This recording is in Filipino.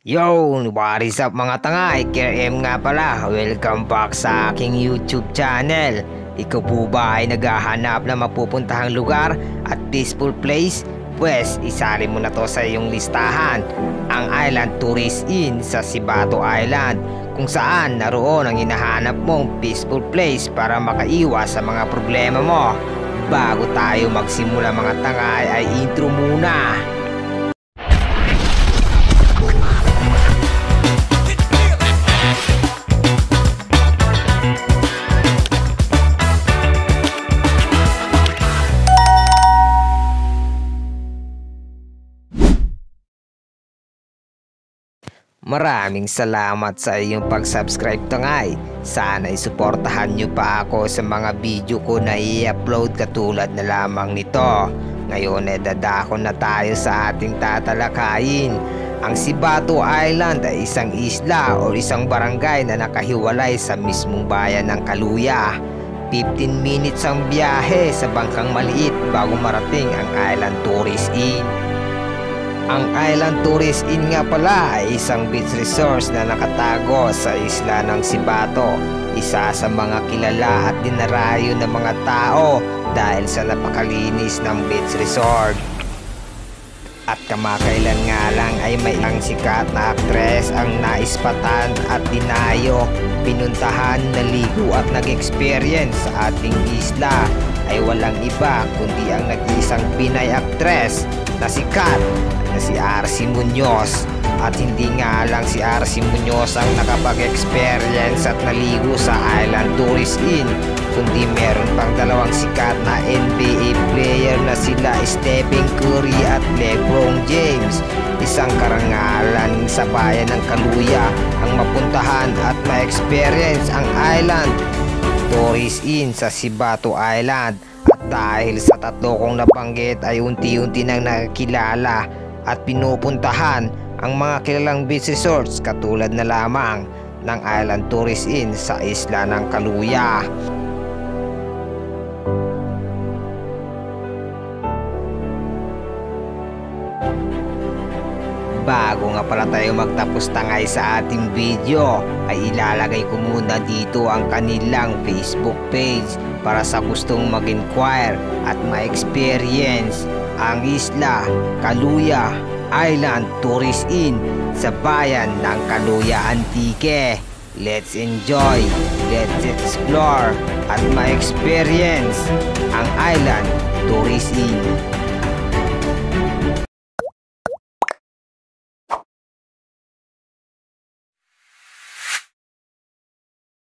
Yo, what is up mga tangay? KM nga pala. Welcome back sa aking YouTube channel. Ikaw po ba ay naghahanap na mapupuntahang lugar at peaceful place? Pwes, isali mo na to sa iyong listahan, ang Island Tourist Inn sa Sibato Island, kung saan naroon ang hinahanap mong peaceful place para makaiwas sa mga problema mo. Bago tayo magsimula mga tangay ay intro muna. Maraming salamat sa iyong pag-subscribe tangay. Sana isuportahan nyo pa ako sa mga video ko na i-upload katulad na lamang nito. Ngayon ay dadako na tayo sa ating tatalakayin. Ang Sibato Island ay isang isla o isang barangay na nakahiwalay sa mismong bayan ng Kaluya. 15 minutes ang biyahe sa bangkang maliit bago marating ang Island Tourist Inn. Ang Island Tourist Inn nga pala ay isang beach resort na nakatago sa isla ng Sibato. Isa sa mga kilala at dinarayo ng mga tao dahil sa napakalinis ng beach resort. At kamakailan nga lang ay may ang sikat na aktres ang naispatan at dinayo, pinuntahan, naligo at nag-experience sa ating isla ay walang iba kundi ang nag-iisang Pinay aktres na sikat na si RC Munoz. At hindi nga lang si RC Munoz ang nakapag-experience at naligo sa Island Tourist Inn, kundi meron pang dalawang sikat na NBA player na sila Stephen Curry at LeBron James. Isang karangalan sa bayan ng Kaluya ang mapuntahan at ma-experience ang Island Tourist Inn sa Sibato Island. At dahil sa tatlo kong nabanggit ay unti-unti nang nakikilala at pinupuntahan ang mga kilalang beach resorts katulad na lamang ng Island Tourist Inn sa isla ng Kaluya. Bago nga pala tayo magtapos tangay sa ating video ay ilalagay ko muna dito ang kanilang Facebook page para sa gustong mag-inquire at ma-experience ang isla Kaluya Island Tourist Inn sa bayan ng Kaluya Antique. Let's enjoy, let's explore at ma-experience ang Island Tourist Inn.